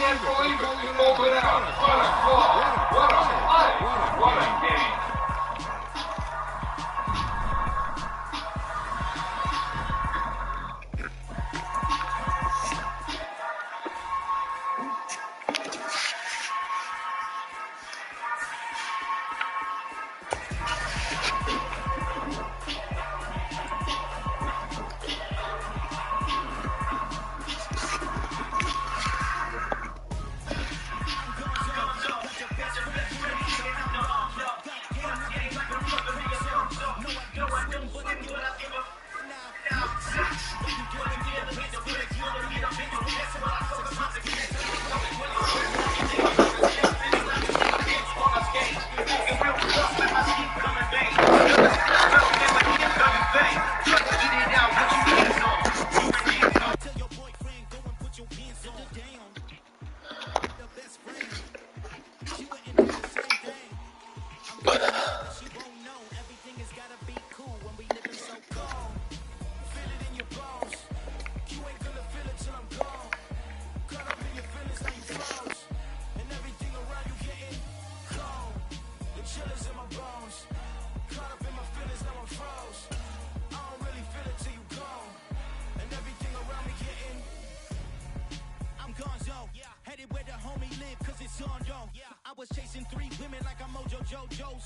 can't believe it. You open out. What a goal. What a play. What a game.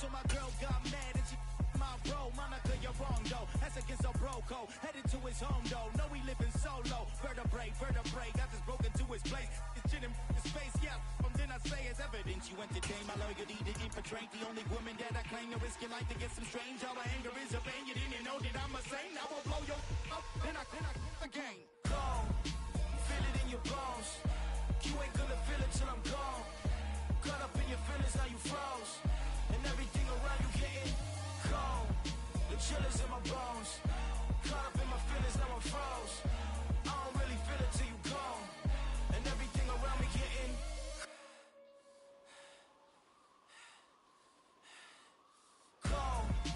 So my girl got mad and she my bro. Monica, you're wrong though. That's against a bro code. Headed to his home though. No, he living solo. Vertebrae. I just broke into his place. His chin in his face, yeah. Then I say it's evidence you entertain my loyalty to infiltrate. The only woman that I claim to risk your life to get some strange. All my anger is a pain. You didn't know that I'm a saint. I will blow your up. Then I again. Gone. Feel it in your bones. You ain't gonna feel it till I'm gone. Caught up in your feelings, now you froze. And everything around you getting cold. The chill is in my bones. Caught up in my feelings, now I'm froze. I don't really feel it till you gone. And everything around me getting cold.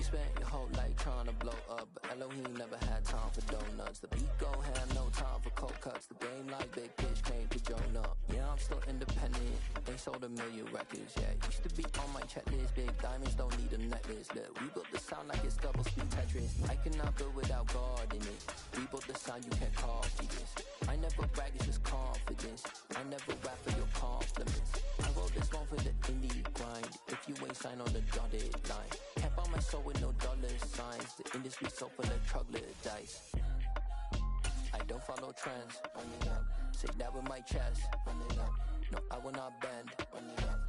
spent your hoe like trying to blow up, but Elohim never had time for donuts. The beat go had no time for cold cuts. The game like Big Fish came to join up. Yeah, I'm still independent. They sold 1 million records. Yeah, used to be on my checklist. Big diamonds don't need a necklace. Look, we built the sound like it's double speed Tetris. I cannot build without God in it. We built the sound you can't copy this. I never brag, it's just confidence. I never rap for your compliments. I wrote this one for the indie grind. If you ain't signed on the dotted line, can't buy my soul with no dollar signs. The industry so full of troglodytes. I don't follow trends. Run it up. Say that with my chest. Run it up. No, I will not bend. Run it up.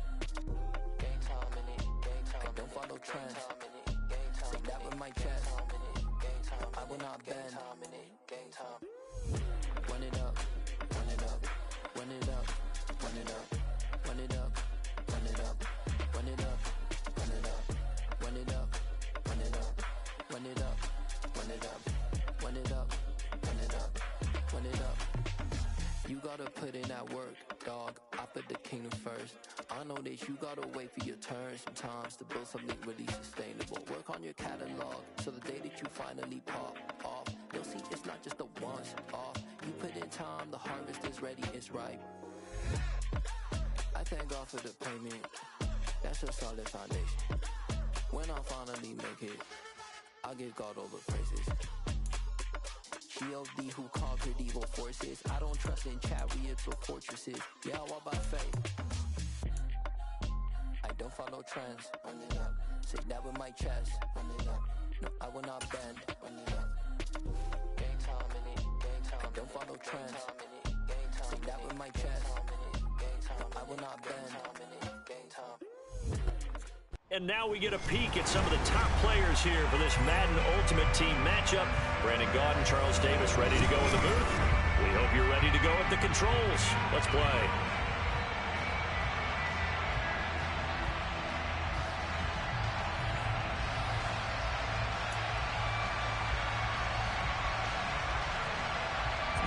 Gang time in it. Gang time. I don't follow trends. Say that with my chest. I will not bend. Gang time. Run it up. Run it up. Run it up. Run it up. Run it up. Run it up. Run it up. Run it up. Run it up. Run it up. Run it up. Run it up. Run it up. Run it up. Run it up. You gotta put in that work, dog. I put the kingdom first. I know that you gotta wait for your turn sometimes to build something really sustainable. Work on your catalog so the day that you finally pop off, you'll see it's not just a once off. You put in time, the harvest is ready, it's ripe. I thank God for the payment. That's a solid foundation. When I finally make it, I give God all the praises. G.O.D. who conquered evil forces. I don't trust in chariots or fortresses. Yeah, I walk by faith. I don't follow trends. Run it up. Say that with my chest. Run it up. No, I will not bend. Run it up. Gang time in it. Gang time. I don't follow trends. Say that with my chest. I will not bend. Gang time. And now we get a peek at some of the top players here for this Madden Ultimate Team matchup. Brandon Gaudin, Charles Davis ready to go in the booth. We hope you're ready to go at the controls. Let's play.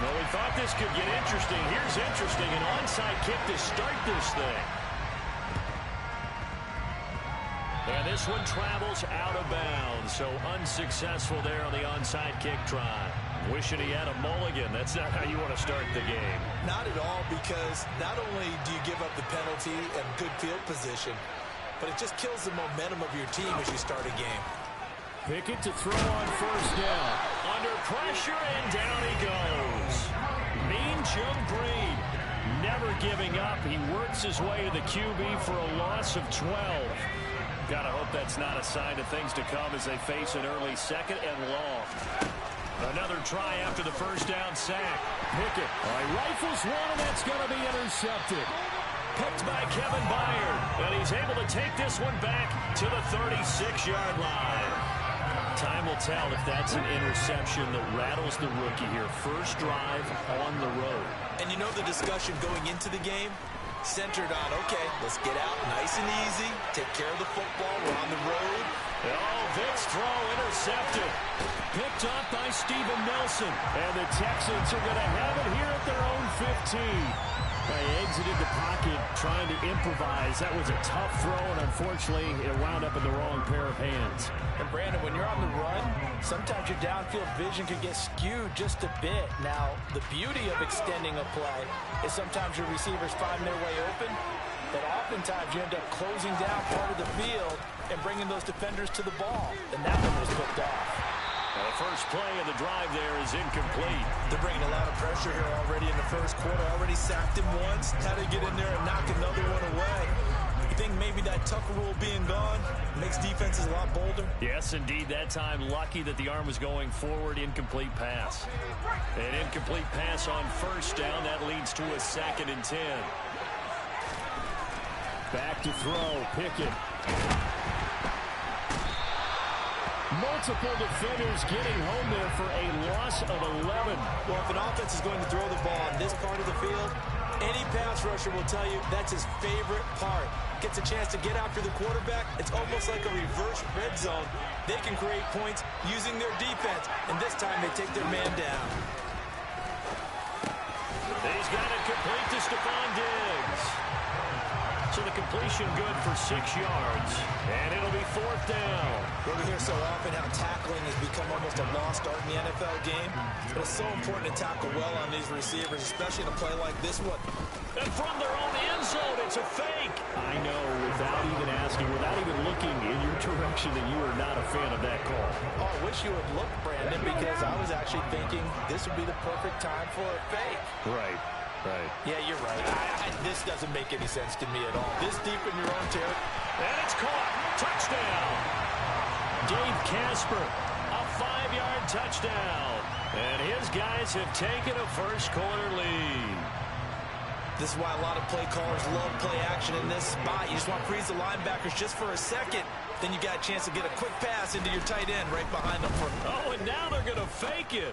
Well, we thought this could get interesting. Here's interesting. An onside kick to start this thing. And this one travels out of bounds, so unsuccessful there on the onside kick try. Wishing he had a mulligan. That's not how you want to start the game. Not at all, because not only do you give up the penalty and good field position, but it just kills the momentum of your team as you start a game. Pickett to throw on first down. Under pressure, and down he goes. Mean Jung Breed, never giving up. He works his way to the QB for a loss of 12. Gotta hope that's not a sign of things to come as they face an early second and long. Another try after the first down sack. Pickett rifles one, and that's going to be intercepted. Picked by Kevin Byard, and he's able to take this one back to the 36-yard line. Time will tell if that's an interception that rattles the rookie here. First drive on the road. And you know the discussion going into the game? Centered on, okay, let's get out nice and easy, take care of the football, we're on the road. Oh, Vick's throw intercepted. Picked up by Steven Nelson. And the Texans are going to have it here at their own 15. They exited the pocket trying to improvise. That was a tough throw, and unfortunately, it wound up in the wrong pair of hands. And Brandon, when you're on the run, sometimes your downfield vision can get skewed just a bit. Now, the beauty of extending a play is sometimes your receivers find their way open, but oftentimes you end up closing down part of the field and bringing those defenders to the ball. And that one was picked off. The first play of the drive there is incomplete. They're bringing a lot of pressure here already in the first quarter. Already sacked him once. Had to get in there and knock another one away. You think maybe that Tucker rule being gone makes defenses a lot bolder? Yes, indeed. That time, lucky that the arm was going forward. Incomplete pass. An incomplete pass on first down. That leads to a 2nd and 10. Back to throw. Pickett. Multiple defenders getting home there for a loss of 11. Well, if an offense is going to throw the ball on this part of the field, any pass rusher will tell you that's his favorite part. Gets a chance to get after the quarterback. It's almost like a reverse red zone. They can create points using their defense, and this time they take their man down. He's got it complete to Stephon Diggs. So So the completion good for 6 yards. And it'll be 4th down. We hear so often how tackling has become almost a lost art in the NFL game. But it's so important to tackle well on these receivers, especially in a play like this one. And from their own end zone, it's a fake. I know, without even asking, without even looking in your direction, that you are not a fan of that call. Oh, I wish you would look, Brandon, because I was actually thinking this would be the perfect time for a fake. Right. Yeah, you're right. This doesn't make any sense to me at all. This deep in your own territory. And it's caught. Touchdown. Dave Casper, a 5-yard touchdown. And his guys have taken a first-quarter lead. This is why a lot of play callers love play action in this spot. You just want to freeze the linebackers just for a second. Then you got a chance to get a quick pass into your tight end right behind them. Oh, and now they're going to fake it.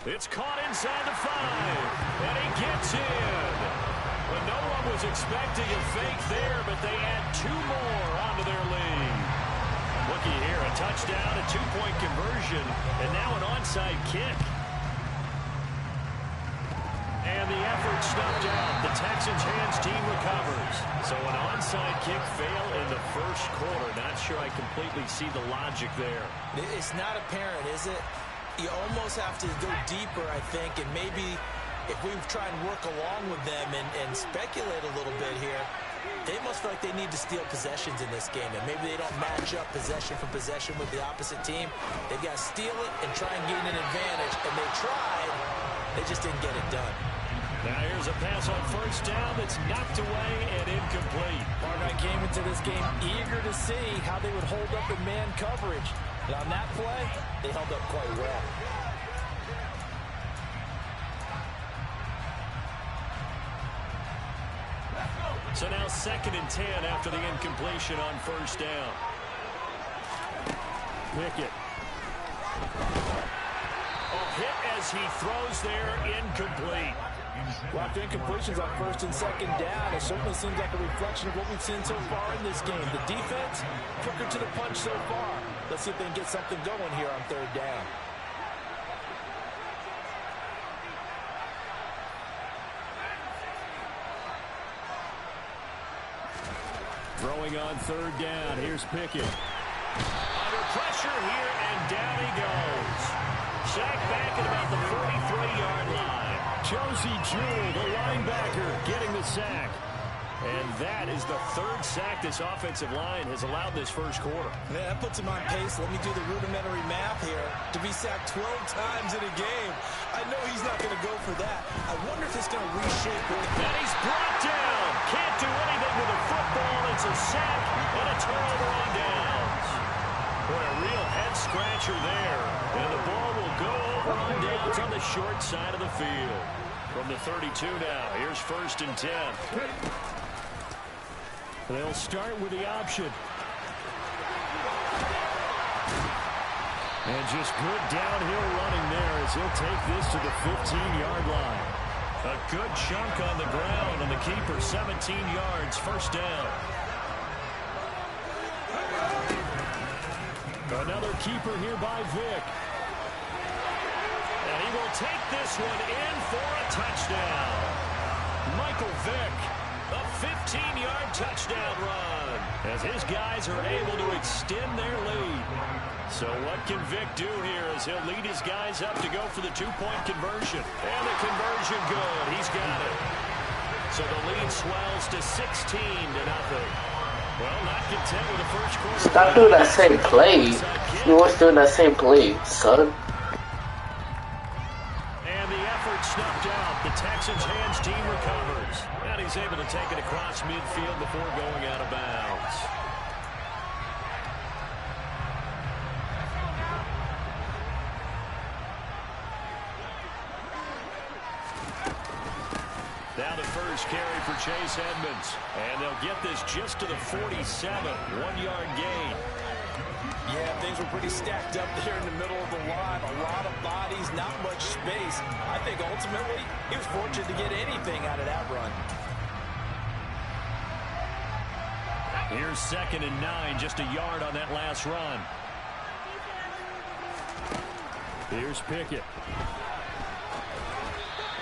It's caught inside the 5, and he gets in. But no one was expecting a fake there, but they add 2 more onto their lead. Looky here, a touchdown, a 2-point conversion, and now an onside kick. And the effort snuffed out. The Texans' hands team recovers. So an onside kick fail in the first quarter. Not sure I completely see the logic there. It's not apparent, is it? You almost have to go deeper, I think, and maybe if we try and work along with them and speculate a little bit here, they must feel like they need to steal possessions in this game, and maybe they don't match up possession for possession with the opposite team. They've got to steal it and try and gain an advantage, and they tried. They just didn't get it done. Now here's a pass on first down that's knocked away and incomplete. Barnett came into this game eager to see how they would hold up in man coverage. And on that play, they held up quite well. So now 2nd and 10 after the incompletion on first down. Pickett. A hit as he throws there, incomplete. Well, after incompletions on 1st and 2nd down, it certainly seems like a reflection of what we've seen so far in this game. The defense, quicker to the punch so far. Let's see if they can get something going here on 3rd down. Throwing on 3rd down. Here's Pickett. Under pressure here, and down he goes. Sacked back at about the 43-yard line. Josie Jewell, the linebacker, getting the sack. And that is the 3rd sack this offensive line has allowed this first quarter. Yeah, that puts him on pace. Let me do the rudimentary math here. To be sacked 12 times in a game, I know he's not going to go for that. I wonder if it's going to reshape it. And he's brought down. Can't do anything with a football. It's a sack and a turnover on downs. What a real head-scratcher there. And the ball will go over on downs on the short side of the field. From the 32 now, here's 1st and 10. They'll start with the option. And just good downhill running there as he'll take this to the 15-yard line. A good chunk on the ground, and the keeper 17 yards, 1st down. Another keeper here by Vick. And he will take this one in for a touchdown. Michael Vick, a 15-yard touchdown run, as his guys are able to extend their lead. So what can Vick do here as he'll lead his guys up to go for the 2-point conversion? And the conversion good. He's got it. So the lead swells to 16-0. Well, not content with the first quarter. Stop doing that same play. You always doing that same play, son. And the effort snuffed out. The Texans' hands team recovers. And he's able to take it across midfield before going out of bounds. Now the first carry for Chase Edmonds. And they'll get this just to the 47. 1-yard gain. Yeah, things were pretty stacked up there in the middle of the line. A lot of bodies, not much space. I think ultimately he was fortunate to get anything out of that run. Here's 2nd and 9, just a yard on that last run. Here's Pickett.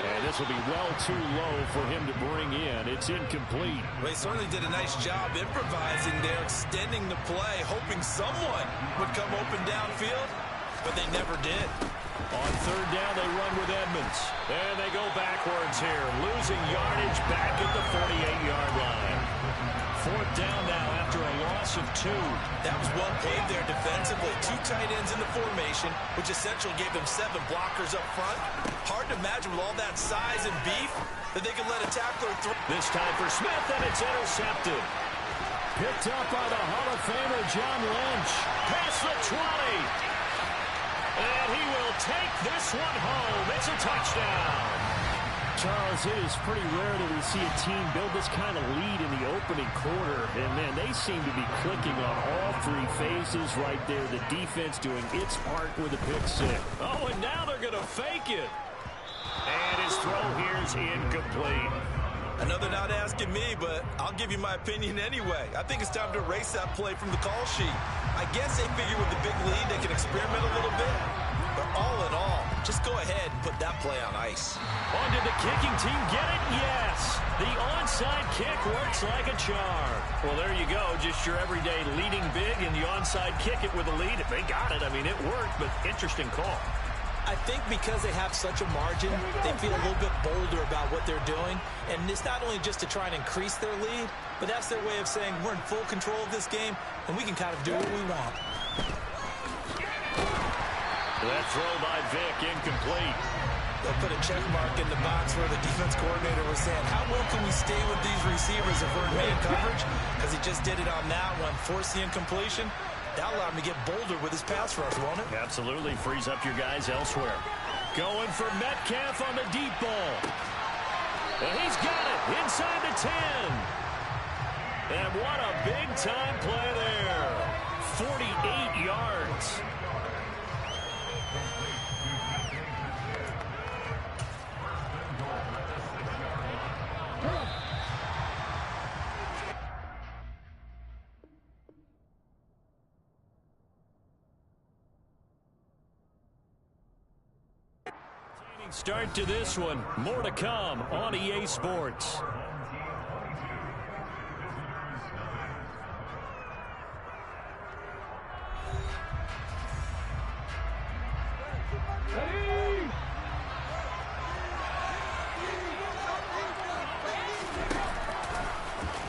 And this will be well too low for him to bring in. It's incomplete. Well, he certainly did a nice job improvising there, extending the play, hoping someone would come open downfield, but they never did. On third down, they run with Edmonds. And they go backwards here, losing yardage back at the 48-yard line. Fourth down now after a loss of 2. That was well played there defensively. 2 tight ends in the formation, which essentially gave them 7 blockers up front. Hard to imagine with all that size and beef that they could let a tackler through. This time for Smith, and it's intercepted. Picked up by the Hall of Famer John Lynch. Past the 20. And he will take this one home. It's a touchdown. Charles, it is pretty rare that we see a team build this kind of lead in the opening quarter. And, man, they seem to be clicking on all 3 phases right there. The defense doing its part with a pick 6. Oh, and now they're going to fake it. And his throw here is incomplete. Another not asking me, but I'll give you my opinion anyway. I think it's time to erase that play from the call sheet. I guess they figure with the big lead they can experiment a little bit. But all in all, just go ahead and put that play on ice. On did the kicking team get it? Yes. The onside kick works like a charm. Well, there you go. Just your everyday leading big, and the onside kick it with a lead. If they got it, I mean, it worked, but interesting call. I think because they have such a margin, they feel a little bit bolder about what they're doing. And it's not only just to try and increase their lead, but that's their way of saying we're in full control of this game, and we can kind of do what we want. That throw by Vick, incomplete. They'll put a check mark in the box where the defense coordinator was saying, how well can we stay with these receivers if we're in man coverage? Because he just did it on that one, forced the incompletion. That'll allow him to get bolder with his pass rush, won't it? Absolutely. Frees up your guys elsewhere. Going for Metcalf on the deep ball. And he's got it inside the 10. And what a big-time play there. 48 yards. Start to this one. More to come on EA Sports.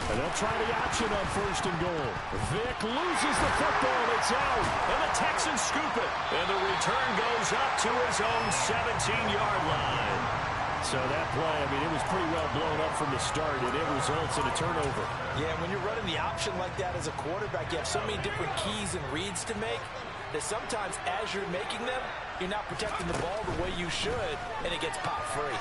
And they'll try the option on first and goal. Vick loses the football. It's out. And the Texans scoop it. And the return goes up to his own 17-yard line. So that play, I mean, it was pretty well blown up from the start, and it results in a turnover. Yeah, when you're running the option like that as a quarterback, you have so many different keys and reads to make that sometimes as you're making them, you're not protecting the ball the way you should, and it gets popped free.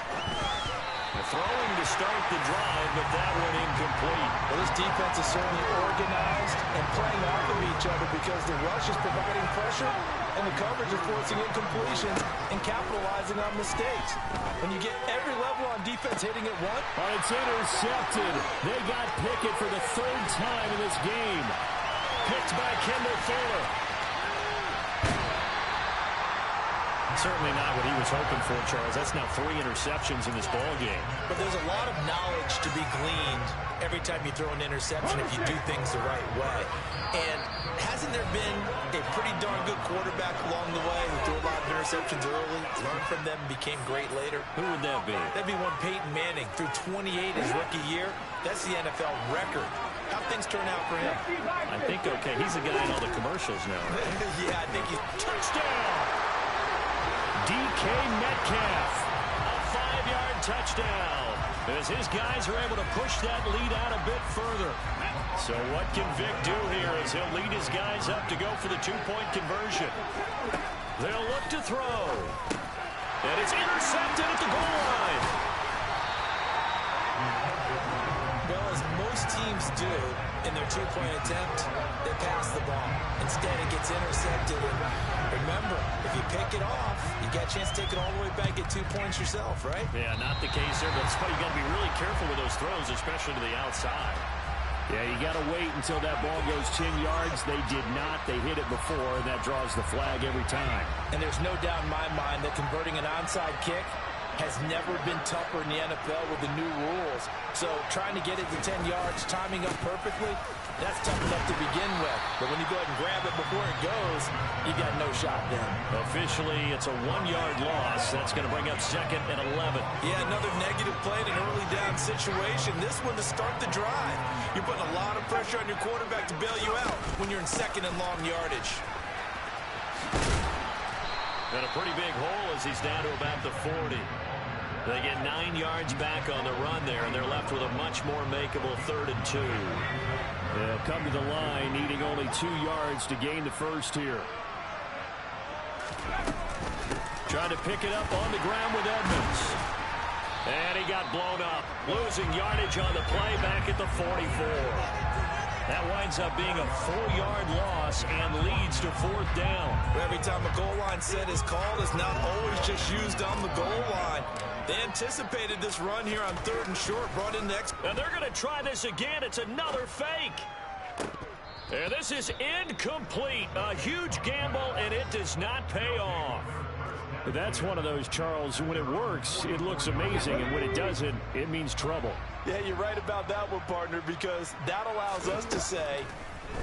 Throwing to start the drive, but that one incomplete. Well, this defense is certainly organized and playing off of each other because the rush is providing pressure and the coverage is forcing incompletions and capitalizing on mistakes. When you get every level on defense hitting it once. It's intercepted. They got Pickett for the 3rd time in this game. Picked by Kendall Fuller. Certainly not what he was hoping for, Charles. That's now 3 interceptions in this ball game. But there's a lot of knowledge to be gleaned every time you throw an interception if you do things the right way. And hasn't there been a pretty darn good quarterback along the way who threw a lot of interceptions early, learned from them, and became great later? Who would that be? That'd be one Peyton Manning. Threw 28 his rookie year. That's the NFL record. How'd things turn out for him? I think okay. He's the guy in all the commercials now, right? Yeah, I think he's... Touchdown! DK Metcalf, a 5-yard touchdown, as his guys are able to push that lead out a bit further. So what can Vick do here as he'll lead his guys up to go for the 2-point conversion? They'll look to throw. And it's intercepted at the goal line. Well, as most teams do in their 2-point attempt, they pass the ball. Instead, it gets intercepted. And remember, if you pick it off, you got a chance to take it all the way back, get 2 points yourself, right? Yeah, not the case there, but that's why you got to be really careful with those throws, especially to the outside. Yeah, you got to wait until that ball goes 10 yards. They did not. They hit it before, and that draws the flag every time. And there's no doubt in my mind that converting an onside kick has never been tougher in the NFL with the new rules. So trying to get it to 10 yards, timing up perfectly, that's tough enough to begin with. But when you go ahead and grab it before it goes, you got no shot then. Officially, it's a 1-yard loss. That's going to bring up 2nd and 11. Yeah, another negative play in an early down situation. This one to start the drive. You're putting a lot of pressure on your quarterback to bail you out when you're in 2nd and long yardage. And a pretty big hole as he's down to about the 40. They get 9 yards back on the run there, and they're left with a much more makeable 3rd and 2. They'll come to the line, needing only 2 yards to gain the first here. Trying to pick it up on the ground with Edmonds. And he got blown up. Losing yardage on the play back at the 44. That winds up being a 4-yard loss and leads to 4th down. Every time a goal line set is called, it's not always just used on the goal line. They anticipated this run here on 3rd and short, brought in the and they're going to try this again. It's another fake. And this is incomplete. A huge gamble, and it does not pay off. That's one of those, Charles, when it works, it looks amazing, and when it doesn't, it means trouble. Yeah, you're right about that one, partner, because that allows us to say,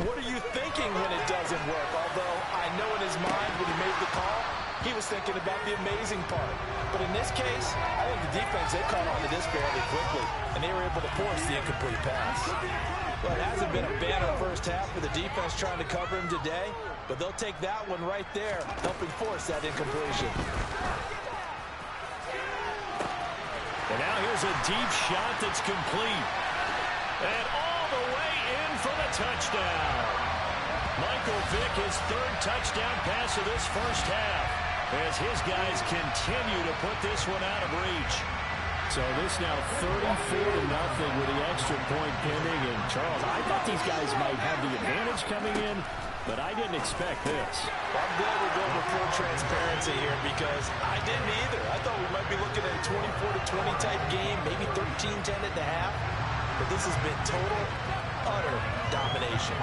what are you thinking when it doesn't work? Although I know in his mind when he made the call, he was thinking about the amazing part. But in this case, I think the defense, they caught on to this fairly quickly, and they were able to force the incomplete pass. Well, it hasn't been a banner first half for the defense trying to cover him today, but they'll take that one right there, helping force that incompletion. And now here's a deep shot that's complete. And all the way in for the touchdown. Michael Vick, his 3rd touchdown pass of this first half, as his guys continue to put this one out of reach. So this now 34-0 with the extra point pending. And Charles, I thought these guys might have the advantage coming in, but I didn't expect this. Well, I'm glad we're going for full transparency here because I didn't either. I thought we might be looking at a 24-20 type game, maybe 13-10 at the half. But this has been total, utter domination.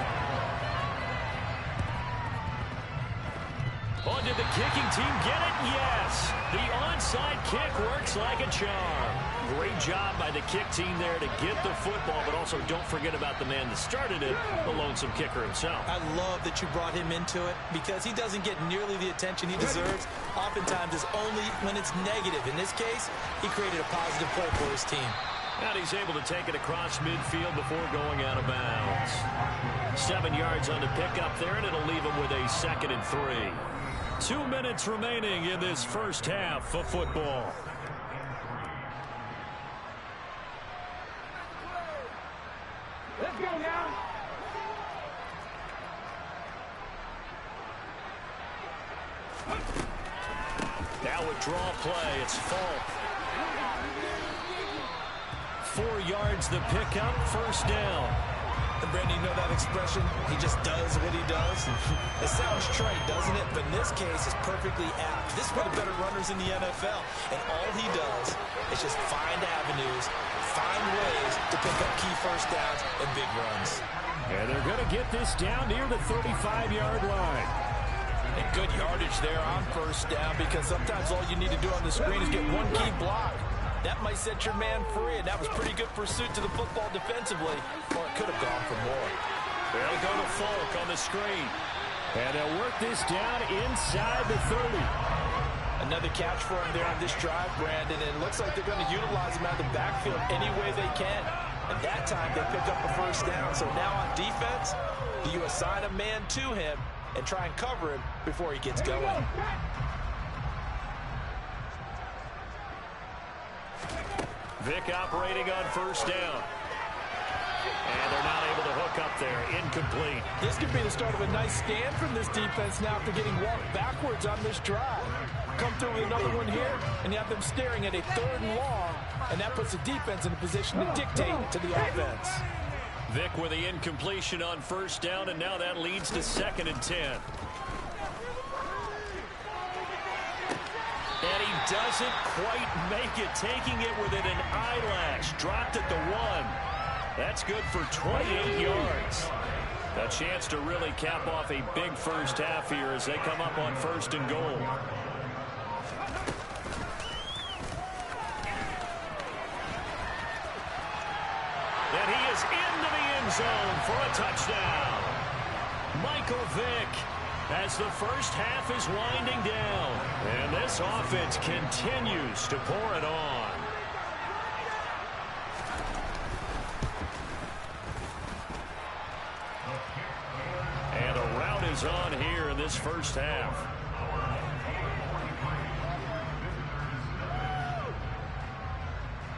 Oh, did the kicking team get it? Yes. The onside kick works like a charm. Great job by the kick team there to get the football, but also don't forget about the man that started it, the lonesome kicker himself. I love that you brought him into it because he doesn't get nearly the attention he deserves. Oftentimes it's only when it's negative. In this case, he created a positive play for his team. And he's able to take it across midfield before going out of bounds. 7 yards on the pickup there, and it'll leave him with a 2nd and 3. 2 minutes remaining in this first half of football. Let's go now. Now withdraw play. It's Falk. 4 yards the pickup, 1st down. And Brandon, you know that expression? He just does what he does. It sounds trite, doesn't it? But in this case, it's perfectly apt. This is one of the better runners in the NFL. And all he does is just find avenues, find ways to pick up key first downs and big runs. And they're going to get this down near the 35-yard line. And good yardage there on 1st down because sometimes all you need to do on the screen is get one key block. That might set your man free, and that was pretty good pursuit to the football defensively, or it could have gone for more. They'll go to Falk on the screen. And they'll work this down inside the 30. Another catch for him there on this drive, Brandon, and it looks like they're going to utilize him out of the backfield any way they can. And that time they pick up a 1st down. So now on defense, do you assign a man to him and try and cover him before he gets going? Vick operating on 1st down. And they're not able to hook up there. Incomplete. This could be the start of a nice stand from this defense now after getting walked backwards on this drive. Come through with another one here, and you have them staring at a 3rd and long, and that puts the defense in a position to dictate to the offense. Vick with the incompletion on 1st down, and now that leads to 2nd and 10. And he doesn't quite make it, taking it within an eyelash. Dropped at the 1. That's good for 28 yards. A chance to really cap off a big first half here as they come up on 1st and goal. for a touchdown. Michael Vick, as the first half is winding down. And this offense continues to pour it on. And a rout is on here in this first half.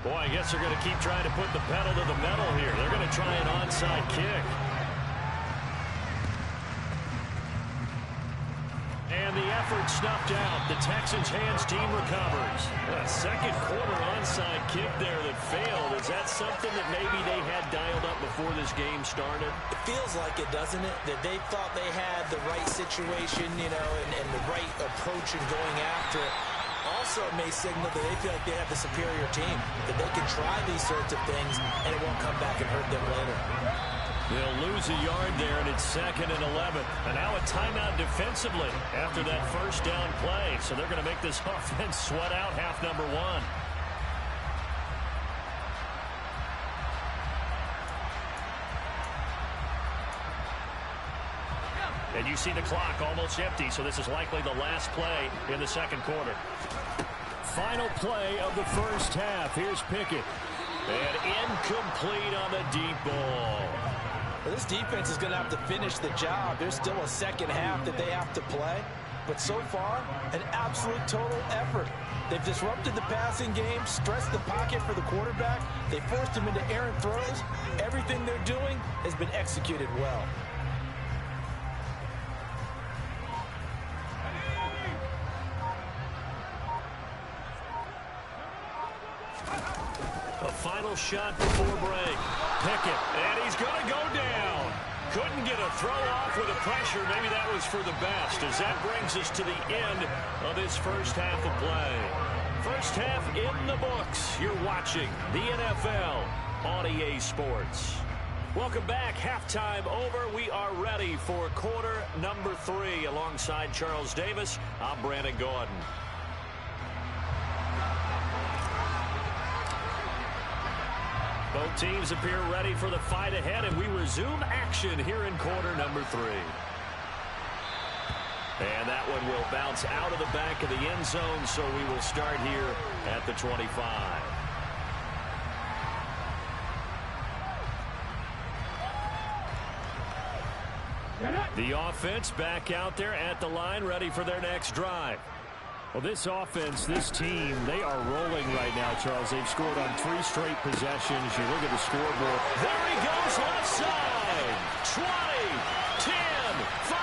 Boy, I guess they're going to keep trying to put the pedal to the metal here. They're going to try an onside kick. And the effort snuffed out. The Texans' hands team recovers. A second quarter onside kick there that failed. Is that something that maybe they had dialed up before this game started? It feels like it, doesn't it? That they thought they had the right situation, you know, and the right approach in going after it. Also may signal that they feel like they have the superior team, that they can try these sorts of things and it won't come back and hurt them later. They'll lose a yard there, and it's 2nd and 11. And now a timeout defensively after that first down play. So they're going to make this offense sweat out half number one. And you see the clock almost empty, so this is likely the last play in the second quarter. Final play of the first half. Here's Pickett. And incomplete on the deep ball. Well, this defense is going to have to finish the job. There's still a second half that they have to play. But so far, an absolute total effort. They've disrupted the passing game, stressed the pocket for the quarterback. They forced him into errant throws. Everything they're doing has been executed well. A final shot before break. Pickett, and he's going to go down. Couldn't get a throw off with the pressure. Maybe that was for the best, as that brings us to the end of this first half of play. First half in the books. You're watching the NFL on EA Sports. Welcome back. Halftime over. We are ready for quarter number 3. Alongside Charles Davis, I'm Brandon Gordon. Both teams appear ready for the fight ahead, and we resume action here in quarter number 3. And that one will bounce out of the back of the end zone, so we will start here at the 25. The offense back out there at the line, ready for their next drive. Well, this offense, this team, they are rolling right now, Charles. They've scored on 3 straight possessions. You look at the scoreboard. There he goes, left side. 20, 10, 5.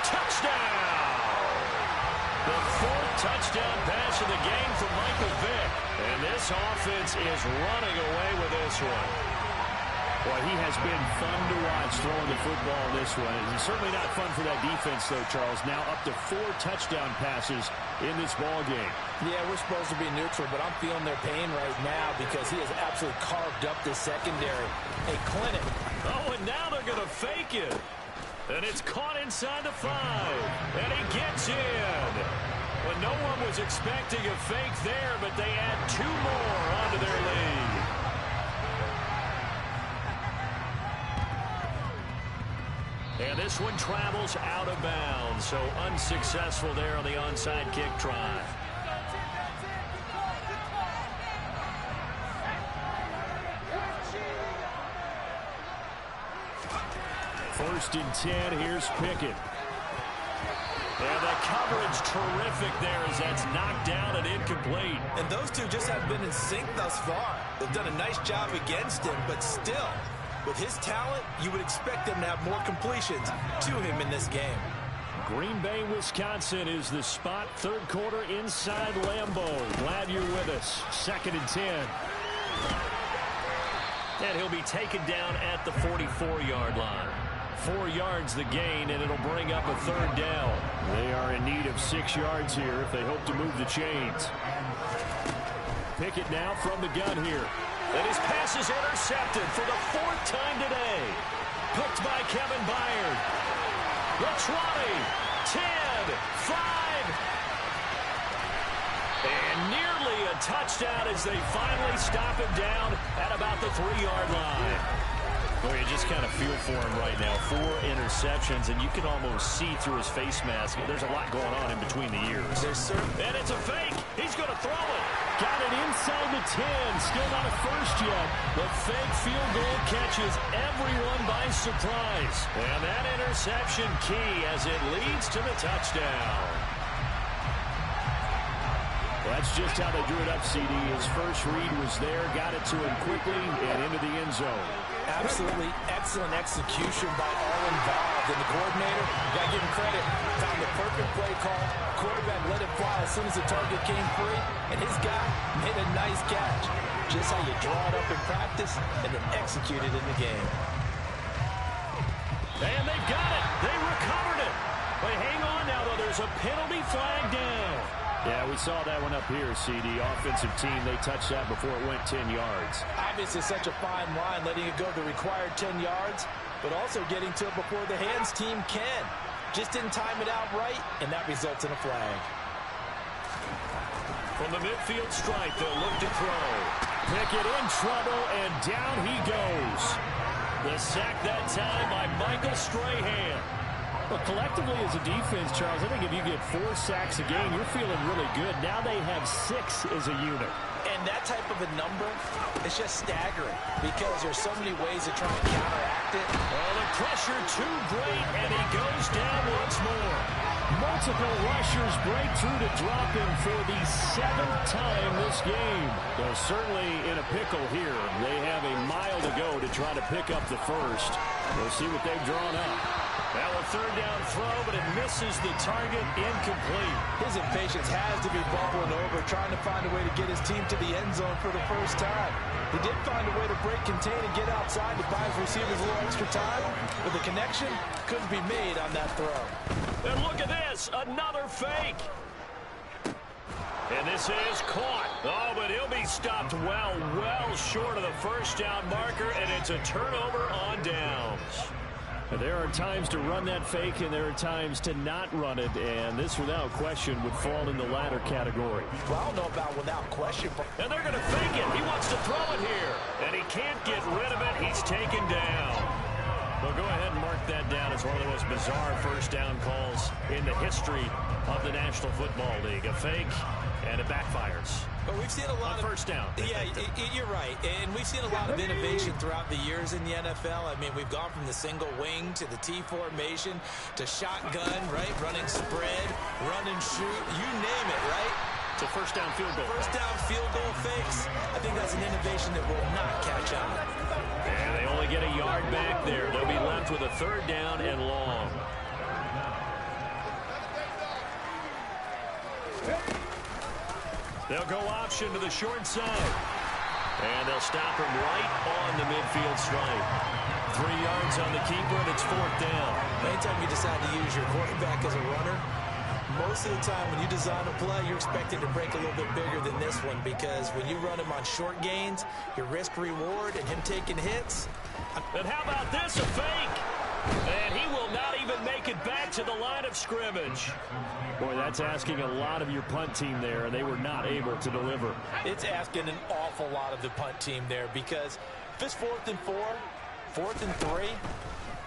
Touchdown! The 4th touchdown pass of the game for Michael Vick. And this offense is running away with this one. Boy, he has been fun to watch throwing the football this one. It's certainly not fun for that defense, though, Charles. Now up to 4 touchdown passes in this ball game. Yeah, we're supposed to be neutral, but I'm feeling their pain right now because he has absolutely carved up the secondary. A clinic. Oh, and now they're going to fake it. And it's caught inside the 5. And he gets in. Well, no one was expecting a fake there, but they add 2 more onto their lead. And this one travels out of bounds, so unsuccessful there on the onside kick try. First and 10, here's Pickett. And the coverage terrific there as that's knocked down and incomplete. And those two just haven't been in sync thus far. They've done a nice job against him, but still, with his talent, you would expect him to have more completions to him in this game. Green Bay, Wisconsin is the spot. 3rd quarter inside Lambeau. Glad you're with us. 2nd and 10. And he'll be taken down at the 44-yard line. 4 yards the gain, and it'll bring up a 3rd down. They are in need of 6 yards here if they hope to move the chains. Pickett now from the gun here. And his pass is intercepted for the 4th time today. Picked by Kevin Byard. The 20, 10, 5. And nearly a touchdown as they finally stop him down at about the 3-yard line. Well, you just kind of feel for him right now. 4 interceptions, and you can almost see through his face mask. There's a lot going on in between the ears. And it's a fake. He's going to throw it. Got it inside the 10. Still not a first yet. The fake field goal catches everyone by surprise. And that interception key as it leads to the touchdown. Well, that's just how they drew it up, CD. His first read was there, got it to him quickly, and into the end zone. Absolutely excellent execution by all involved. And the coordinator, got to give him credit, found the perfect play call. Quarterback let it fly as soon as the target came free, and his guy made a nice catch. Just how you draw it up in practice and then execute it in the game. And they've got it. They recovered it. But hang on now, though. There's a penalty flag down. Yeah, we saw that one up here, CD. Offensive team, they touched that before it went 10 yards. Obviously, such a fine line, letting it go the required 10 yards, but also getting to it before the hands team can. Just didn't time it out right, and that results in a flag. From the midfield stripe, they'll look to throw. Pickett in trouble, and down he goes. The sack that time by Michael Strahan. Well, collectively as a defense, Charles, I think if you get 4 sacks a game, you're feeling really good. Now they have 6 as a unit. And that type of a number is just staggering because there's so many ways to try and counteract it. Oh, the pressure too great, and he goes down once more. Multiple rushers break through to drop him for the 7th time this game. Well, certainly in a pickle here. They have a mile to go to try to pick up the first. We'll see what they've drawn up. Well, a 3rd down throw, but it misses the target, incomplete. His impatience has to be bubbling over, trying to find a way to get his team to the end zone for the first time. He did find a way to break contain and get outside to buy his receivers a little extra time, but the connection couldn't be made on that throw. And look at this, another fake. And this is caught. Oh, but he'll be stopped well short of the first down marker, and it's a turnover on downs. There are times to run that fake, and there are times to not run it, and this, without question, would fall in the latter category. Well, I don't know about without question. And they're going to fake it. He wants to throw it here, and he can't get rid of it. He's taken down. Well, go ahead and mark that down as one of the most bizarre first down calls in the history of the National Football League. A fake, and it backfires. But we've seen a lot of first down. Yeah, you're right. And we've seen a lot of innovation throughout the years in the NFL. I mean, we've gone from the single wing to the T formation to shotgun, right? Running spread, run and shoot, you name it, right? To first down field goal. First down field goal fakes. I think that's an innovation that will not catch on. And they only get a yard back there. They'll be left with a 3rd down and long. They'll go option to the short side. And they'll stop him right on the midfield stripe. 3 yards on the keeper, and it's 4th down. Anytime you decide to use your quarterback as a runner, most of the time when you design a play, you're expected to break a little bit bigger than this one because when you run him on short gains, your risk-reward and him taking hits. And how about this, a fake? And he will not even make it back to the line of scrimmage. Boy, that's asking a lot of your punt team there, and they were not able to deliver. It's asking an awful lot of the punt team there because if it's 4th and 4, 4th and 3,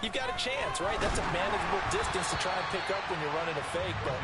you've got a chance, right? That's a manageable distance to try and pick up when you're running a fake. But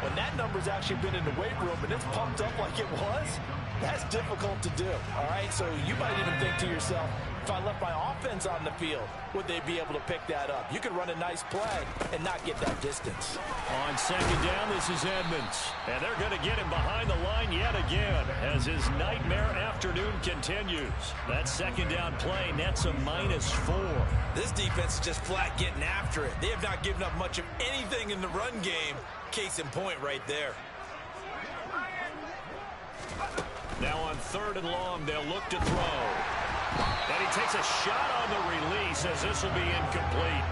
when that number's actually been in the weight room and it's pumped up like it was, that's difficult to do, all right? So you might even think to yourself, if I left my offense on the field, would they be able to pick that up? You could run a nice play and not get that distance. On 2nd down, this is Edmonds. And they're going to get him behind the line yet again as his nightmare afternoon continues. That 2nd down play nets a -4. This defense is just flat getting after it. They have not given up much of anything in the run game. Case in point right there. Now on 3rd and long, they'll look to throw. And he takes a shot on the release as this will be incomplete.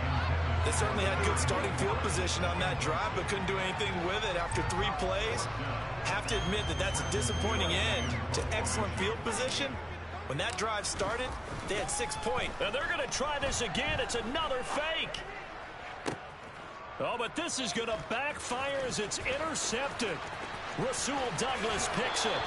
They certainly had good starting field position on that drive, but couldn't do anything with it after 3 plays. Have to admit that that's a disappointing end to excellent field position. When that drive started, they had 6 points. And they're going to try this again. It's another fake. Oh, but this is going to backfire as it's intercepted. Rasul Douglas picks it.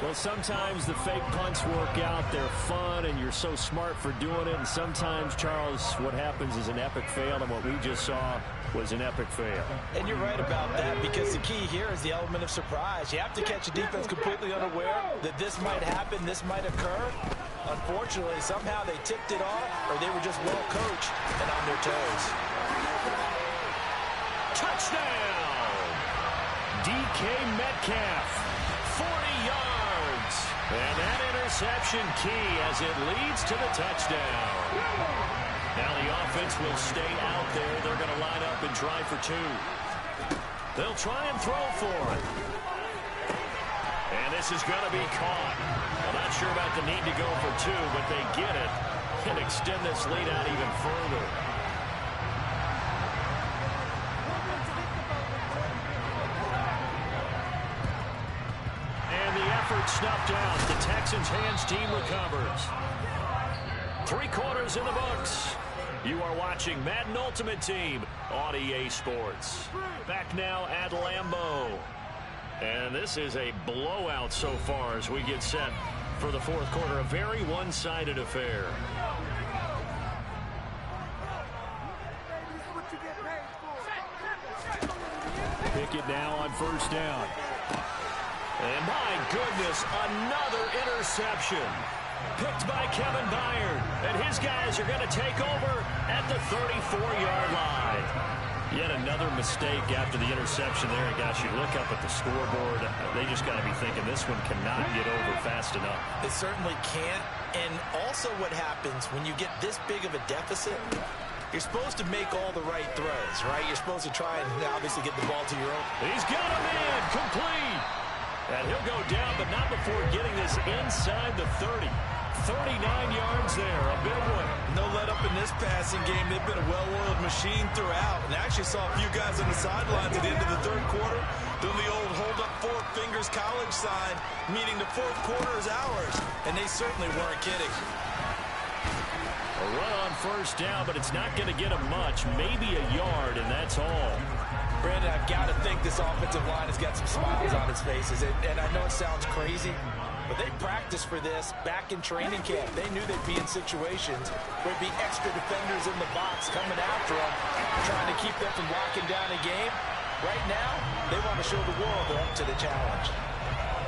Well, sometimes the fake punts work out. They're fun, and you're so smart for doing it. And sometimes, Charles, what happens is an epic fail, and what we just saw was an epic fail. And you're right about that, because the key here is the element of surprise. You have to catch a defense completely unaware that this might happen, this might occur. Unfortunately, somehow they tipped it off, or they were just well coached and on their toes. Touchdown! DK Metcalf, 40 yards. And that interception key as it leads to the touchdown. Now the offense will stay out there. They're going to line up and try for two. They'll try and throw for it. And this is going to be caught. I'm not sure about the need to go for two, but they get it and extend this lead out even further. And the effort snuffed out. The Texans' hands team recovers. 3 quarters in the books. You are watching Madden Ultimate Team on EA Sports. Back now at Lambeau. And this is a blowout so far as we get set for the 4th quarter. A very one-sided affair. Pickett now on 1st down. And my goodness, another interception. Picked by Kevin Byard. And his guys are going to take over at the 34-yard line. Yet another mistake after the interception there. And gosh, you look up at the scoreboard, they just got to be thinking this one cannot get over fast enough. It certainly can't. And also what happens when you get this big of a deficit, you're supposed to make all the right throws, right? You're supposed to try and obviously get the ball to your own. He's got a man complete. And he'll go down, but not before getting this inside the 30. 39 yards there, a big one. No let up in this passing game. They've been a well-oiled machine throughout. And I actually saw a few guys on the sidelines at the end of the 3rd quarter doing the old hold up 4 fingers college sign, meaning the 4th quarter is ours. And they certainly weren't kidding. A run on 1st down, but it's not going to get him much. Maybe a yard, and that's all. Brandon, I've got to think this offensive line has got some smiles on its faces. And I know it sounds crazy, but they practiced for this back in training camp. They knew they'd be in situations where there'd be extra defenders in the box coming after them, trying to keep them from locking down a game. Right now, they want to show the world they're up to the challenge.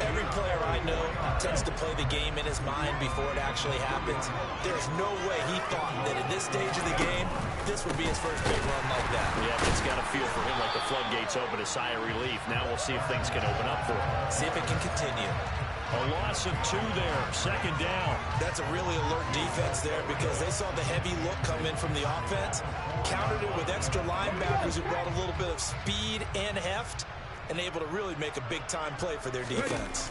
Every player I know tends to play the game in his mind before it actually happens. There's no way he thought that at this stage of the game, this would be his first big run like that. Yeah, it's got to feel for him like the floodgates open, a sigh of relief. Now we'll see if things can open up for him. See if it can continue. A loss of 2 there, 2nd down. That's a really alert defense there because they saw the heavy look come in from the offense, countered it with extra linebackers who brought a little bit of speed and heft, and able to really make a big-time play for their defense.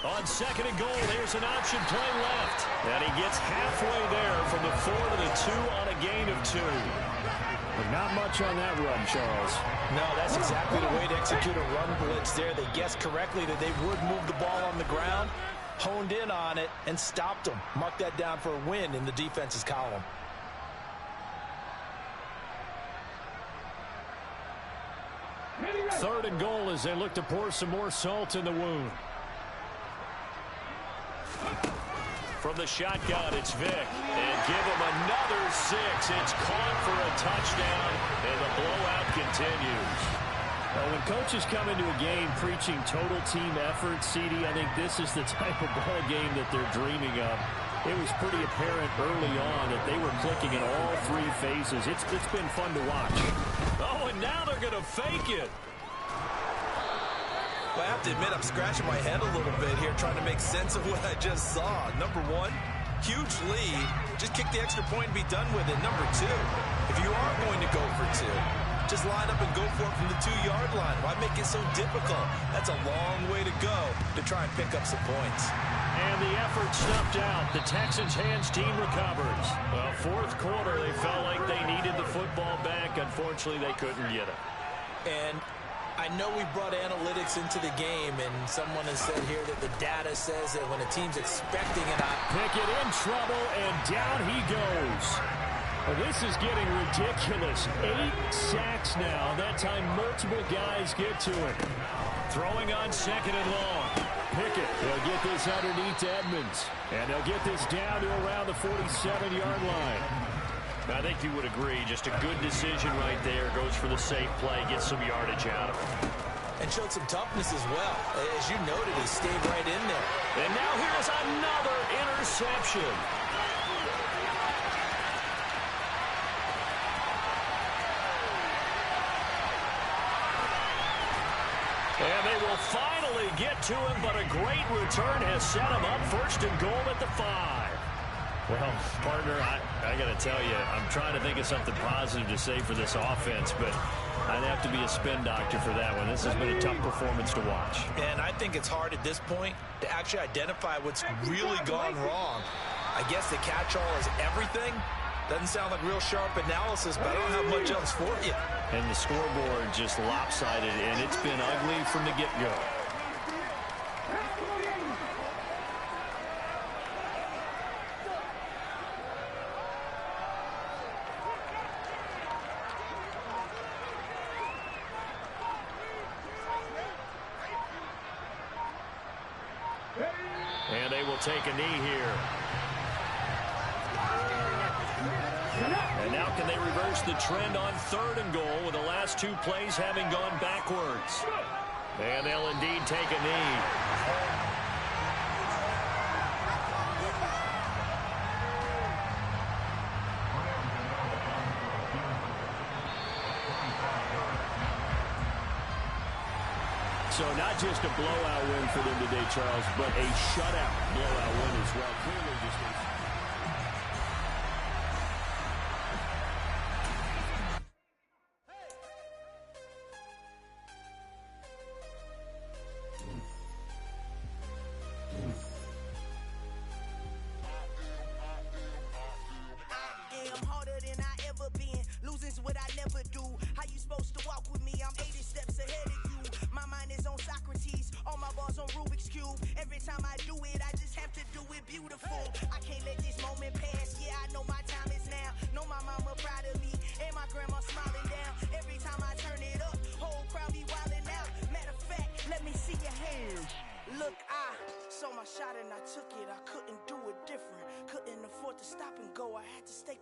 On 2nd and goal, there's an option play left. And he gets halfway there from the 4 to the 2 on a gain of 2. But not much on that run, Charles. No, that's exactly the way to execute a run blitz there. They guessed correctly that they would move the ball on the ground, honed in on it, and stopped them. Mark that down for a win in the defense's column. Third and goal as they look to pour some more salt in the wound. From the shotgun, it's Vick. And give him another 6. It's caught for a touchdown, and the blowout continues. Well, when coaches come into a game preaching total team effort, CD, I think this is the type of ball game that they're dreaming of. It was pretty apparent early on that they were clicking in all 3 phases. It's been fun to watch. Oh, and now they're going to fake it. Well, I have to admit, I'm scratching my head a little bit here trying to make sense of what I just saw. Number 1, huge lead. Just kick the extra point and be done with it. Number 2, if you are going to go for 2, just line up and go for it from the 2-yard line. Why make it so difficult? That's a long way to go to try and pick up some points. And the effort snuffed out. The Texans' hands team recovers. Well, 4th quarter, they felt like they needed the football back. Unfortunately, they couldn't get it. And I know we brought analytics into the game, and someone has said here that the data says that when a team's expecting it, Pickett in trouble, and down he goes. Well, this is getting ridiculous. 8 sacks now. That time, multiple guys get to it. Throwing on 2nd and long. Pickett. They'll get this underneath to Edmonds. And they'll get this down to around the 47-yard line. I think you would agree. Just a good decision right there. Goes for the safe play. Gets some yardage out of it. And showed some toughness as well. As you noted, he stayed right in there. And now here's another interception. And they will finally get to him, but a great return has set him up. First and goal at the 5. Well, partner, I got to tell you, I'm trying to think of something positive to say for this offense, but I'd have to be a spin doctor for that one. This has been a tough performance to watch. And I think it's hard at this point to actually identify what's really gone wrong. I guess the catch-all is everything. Doesn't sound like real sharp analysis, but I don't have much else for you. And the scoreboard just lopsided, and it's been ugly from the get-go. And they will take a knee here. And now can they reverse the trend on 3rd and goal with the last 2 plays having gone backwards? And they'll indeed take a knee. So not just a blowout win for them today, Charles, but a shutout blowout win as well. Clearly just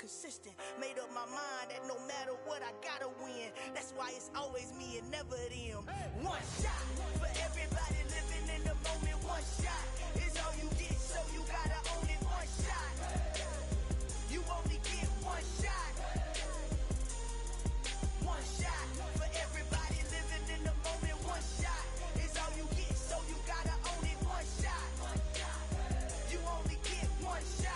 consistent. Made up my mind that no matter what, I gotta win. That's why it's always me and never them. One shot for everybody living in the moment. One shot is all you get, so you gotta own it. One shot. You only get one shot. One shot for everybody living in the moment. One shot is all you get, so you gotta own it. One shot. You only get one shot.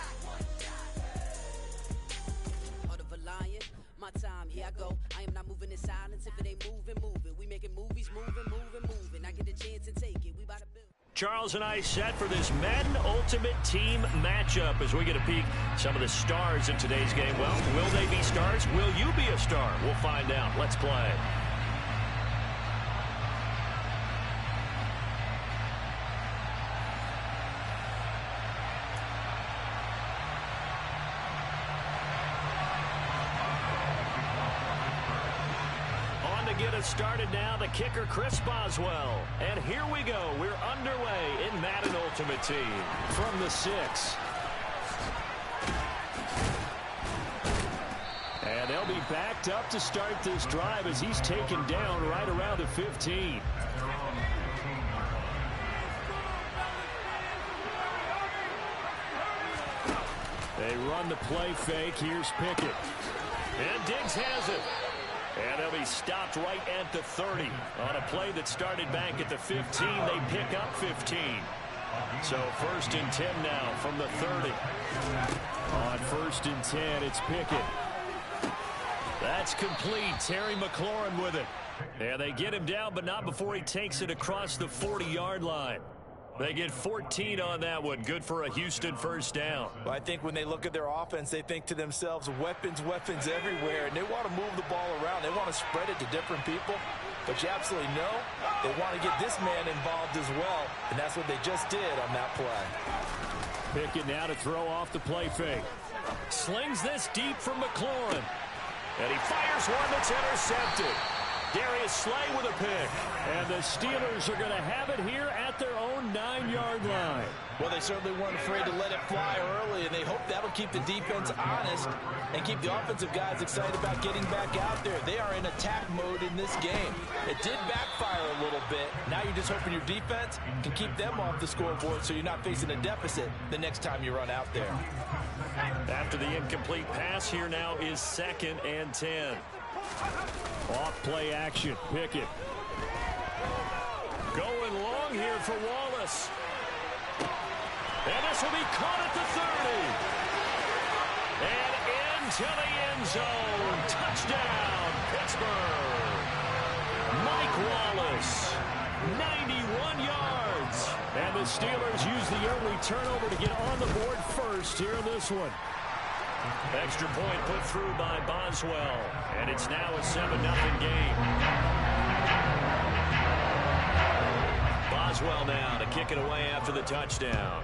My time, here I go. I am not moving in silence. If it ain't moving, moving. We making movies, moving. I get a chance and take it. We about to build. Charles and I set for this Madden Ultimate Team matchup as we get a peek some of the stars in today's game. Well, will they be stars? Will you be a star? We'll find out. Let's play. Get us started now, the kicker Chris Boswell. And here we go. We're underway in Madden Ultimate Team. From the 6. And they'll be backed up to start this drive as he's taken down right around the 15. They run the play fake. Here's Pickett. And Diggs has it. And they'll be stopped right at the 30. On a play that started back at the 15, they pick up 15. So 1st and 10 now from the 30. On 1st and 10, it's Pickett. That's complete. Terry McLaurin with it. And they get him down, but not before he takes it across the 40-yard line. They get 14 on that one. Good for a Houston first down. Well, I think when they look at their offense, they think to themselves, weapons everywhere, and they want to move the ball around. They want to spread it to different people. But you absolutely know they want to get this man involved as well, and that's what they just did on that play. Pickett now to throw off the play fake. Slings this deep from McLaurin. And he fires one that's intercepted. Darius Slay with a pick. And the Steelers are going to have it here at their own 9-yard line. Well, they certainly weren't afraid to let it fly early, and they hope that'll keep the defense honest and keep the offensive guys excited about getting back out there. They are in attack mode in this game. It did backfire a little bit. Now you're just hoping your defense can keep them off the scoreboard so you're not facing a deficit the next time you run out there. After the incomplete pass, here now is 2nd and 10. Off play action. Pickett. Going long here for Wallace. And this will be caught at the 30. And into the end zone. Touchdown, Pittsburgh. Mike Wallace, 91 yards. And the Steelers use the early turnover to get on the board first here in this one. Extra point put through by Boswell. And it's now a 7-0 game. Boswell now to kick it away after the touchdown.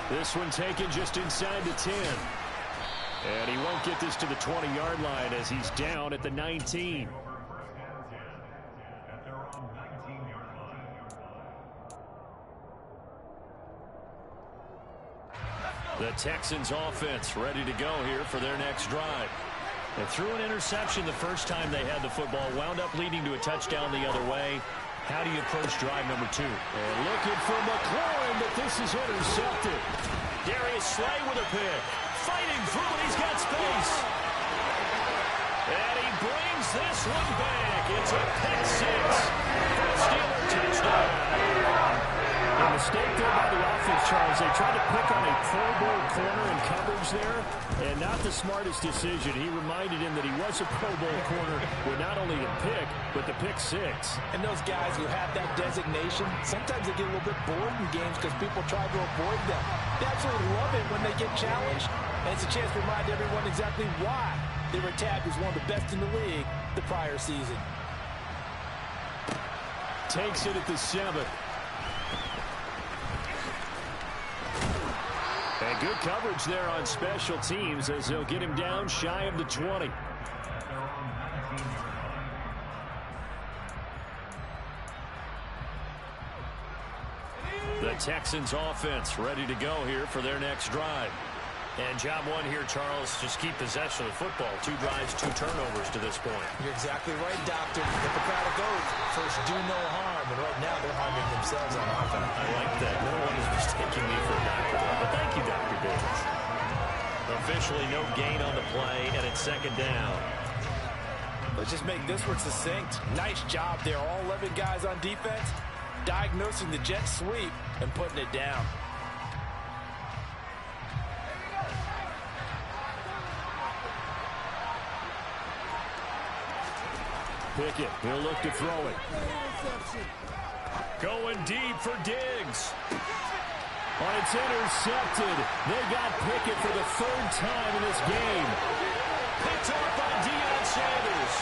This one taken just inside the 10. And he won't get this to the 20-yard line as he's down at the 19. The Texans offense ready to go here for their next drive. They threw an interception the first time they had the football, wound up leading to a touchdown the other way. How do you approach drive number 2? And looking for McLaurin, but this is intercepted. Darius Slay with a pick. Fighting through, and he's got space. And he brings this one back. It's a pick 6 for a Steeler touchdown. A mistake there by the offense, Charles. They tried to pick on a Pro Bowl corner in coverage there, and not the smartest decision. He reminded him that he was a Pro Bowl corner with not only the pick, but the pick 6. And those guys who have that designation, sometimes they get a little bit bored in games because people try to avoid them. They absolutely love it when they get challenged, and it's a chance to remind everyone exactly why they were tagged as one of the best in the league the prior season. Takes it at the 7. And good coverage there on special teams as they'll get him down shy of the 20. The Texans offense ready to go here for their next drive. And job 1 here, Charles, just keep possession of the football. 2 drives, 2 turnovers to this point. You're exactly right, Doctor. Hippocratic oath. First, do no harm. And right now, they're harming themselves on offense. I like that. No one is mistaking me for a doctor. But thank you, Dr. Davis. Officially no gain on the play, and it's 2nd down. Let's just make this one succinct. Nice job there. All 11 guys on defense diagnosing the jet sweep and putting it down. Pickett, he'll look to throw it. Going deep for Diggs. Oh, it's intercepted. They got Pickett for the 3rd time in this game. Picked off by Deion Sanders.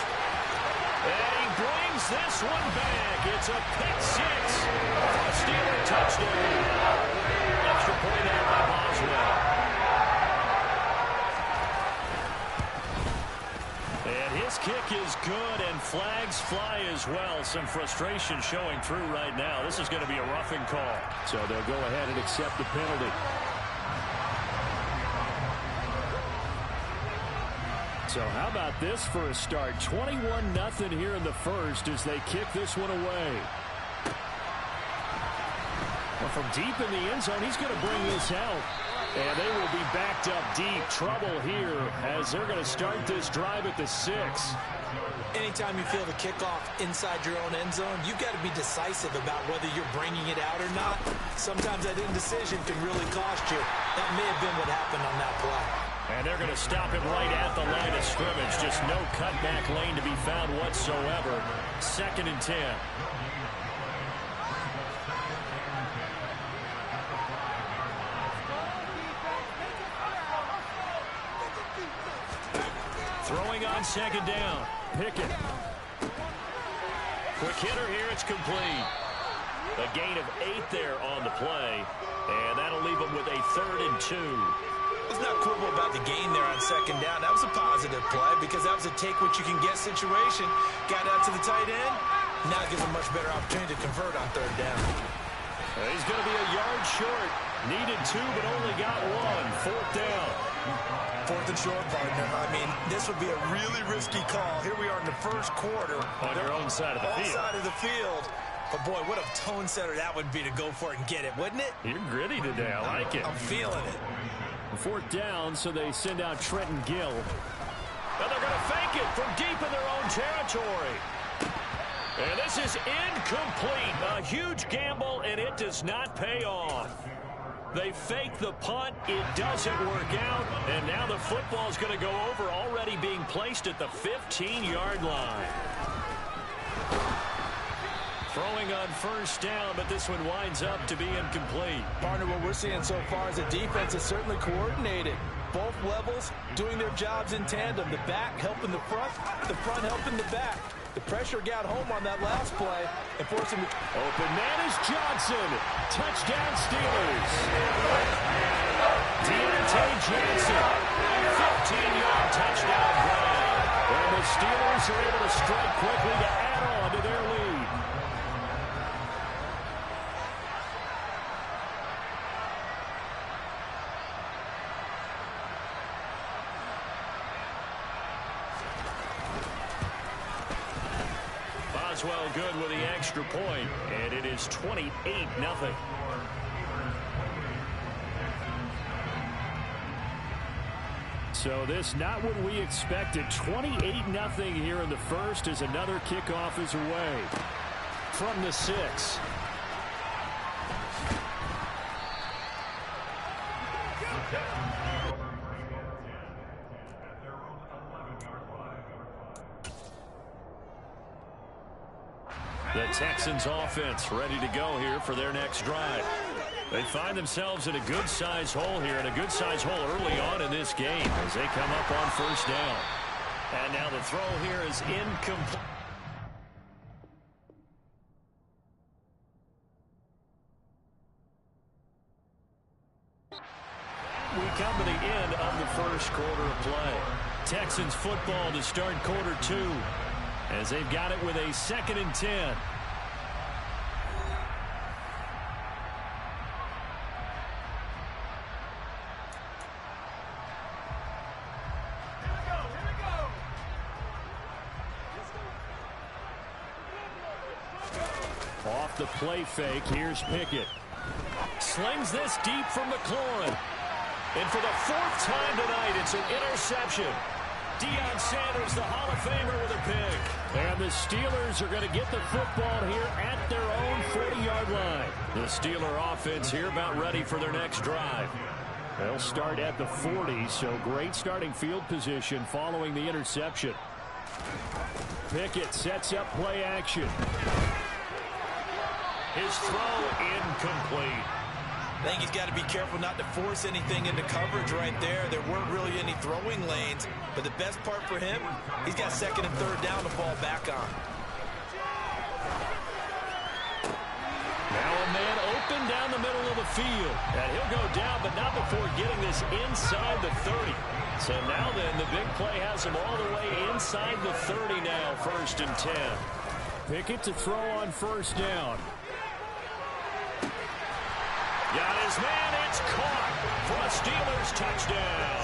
And he brings this one back. It's a pick 6. A Steeler touchdown. Extra point out by Boswell. And his kick is good, and flags fly as well. Some frustration showing through right now. This is going to be a roughing call. So they'll go ahead and accept the penalty. So how about this for a start? 21-0 here in the first as they kick this one away. Well, from deep in the end zone, he's going to bring this out. And they will be backed up deep. Trouble here as they're going to start this drive at the 6. Anytime you feel the kickoff inside your own end zone, you've got to be decisive about whether you're bringing it out or not. Sometimes that indecision can really cost you. That may have been what happened on that play. And they're going to stop him right at the line of scrimmage. Just no cutback lane to be found whatsoever. 2nd and 10. Throwing on 2nd down. Pickett. Quick hitter here. It's complete. A gain of 8 there on the play. And that'll leave them with a 3rd and 2. Let's not quibble about the gain there on second down. That was a positive play because that was a take-what-you-can-get situation. Got out to the tight end. Now gives a much better opportunity to convert on third down. He's going to be a yard short. Needed 2, but only got 1. Fourth down. Fourth and short, partner. I mean, this would be a really risky call. Here we are in the first quarter. On your own side of the field. Side of the field. But, boy, what a tone setter that would be to go for it and get it, wouldn't it? You're gritty today. I like it. I'm feeling it. Fourth down, so they send out Trenton Gill. And they're going to fake it from deep in their own territory. And this is incomplete. A huge gamble, and it does not pay off. They fake the punt. It doesn't work out. And now the football is going to go over, already being placed at the 15-yard line. Throwing on first down, but this one winds up to be incomplete. Partner, what we're seeing so far is the defense is certainly coordinated. Both levels doing their jobs in tandem. The back helping the front helping the back. The pressure got home on that last play and forced him to... Open man is Johnson. Touchdown Steelers. Deontay Johnson. 15-yard touchdown grab. And the Steelers are able to strike quickly to add on to their lead. Boswell good with the extra point, and it is 28-0. So this not what we expected. 28-0 here in the first as another kickoff is away from the 6. The Texans offense ready to go here for their next drive. They find themselves in a good-sized hole here, and a good-sized hole early on in this game as they come up on first down. And now the throw here is incomplete. We come to the end of the first quarter of play. Texans football to start quarter 2. As they've got it with a 2nd and 10. Off the play fake, here's Pickett. Slings this deep from McLaurin. And for the 4th time tonight, it's an interception. Deion Sanders, the Hall of Famer, with a pick. And the Steelers are going to get the football here at their own 40-yard line. The Steeler offense here about ready for their next drive. They'll start at the 40, so great starting field position following the interception. Pickett sets up play action. His throw incomplete. I think he's got to be careful not to force anything into coverage right there. There weren't really any throwing lanes. But the best part for him, he's got 2nd and 3rd down to fall back on. Now a man open down the middle of the field. And he'll go down, but not before getting this inside the 30. So now then, the big play has him all the way inside the 30 now, 1st and 10. Pickett to throw on first down. Got his man, it's caught for a Steelers touchdown.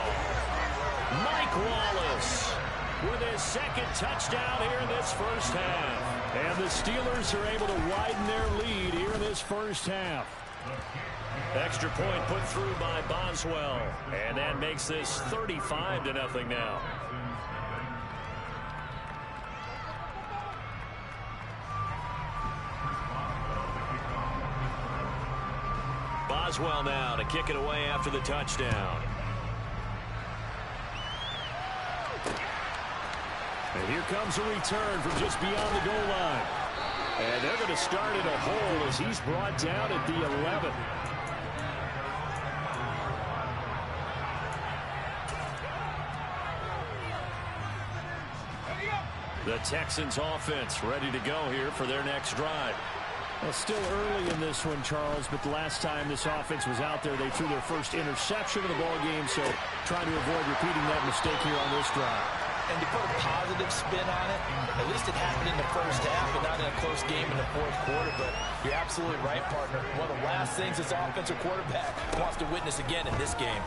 Mike Wallace with his 2nd touchdown here in this first half. And the Steelers are able to widen their lead here in this first half. Extra point put through by Boswell. And that makes this 35-0 now. Boswell now to kick it away after the touchdown. And here comes a return from just beyond the goal line. And they're going to start in a hole as he's brought down at the 11. The Texans offense ready to go here for their next drive. Well, still early in this one, Charles, but the last time this offense was out there, they threw their first interception of the ball game, so trying to avoid repeating that mistake here on this drive. And to put a positive spin on it, at least it happened in the first half and not in a close game in the fourth quarter, but you're absolutely right, partner. One of the last things this offensive quarterback wants to witness again in this game.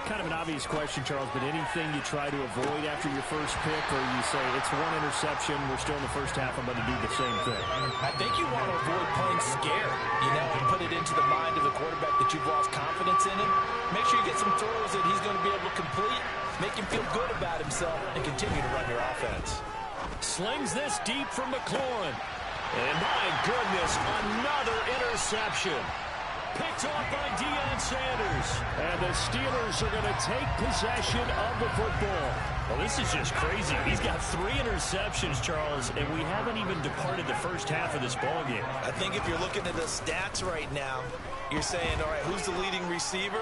Kind of an obvious question, Charles, but anything you try to avoid after your first pick, or you say, it's one interception, we're still in the first half, I'm going to do the same thing? I think you want to avoid playing scared, and put it into the mind of the quarterback that you've lost confidence in him. Make sure you get some throws that he's going to be able to complete, make him feel good about himself, and continue to run your offense. Slings this deep from McLaurin. And my goodness, another interception. Picked off by Deion Sanders. And the Steelers are going to take possession of the football. Well, this is just crazy. He's got 3 interceptions, Charles, and we haven't even departed the first half of this ballgame. I think if you're looking at the stats right now, you're saying, all right, who's the leading receiver?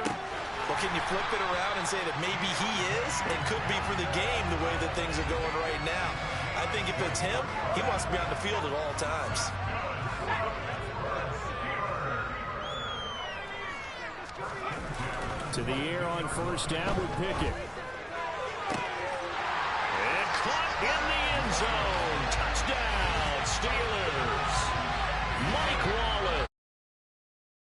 Well, can you flip it around and say that maybe he is and could be for the game the way that things are going right now? I think if it's him, he wants to be on the field at all times. To the air on first down with Pickett. And caught in the end zone.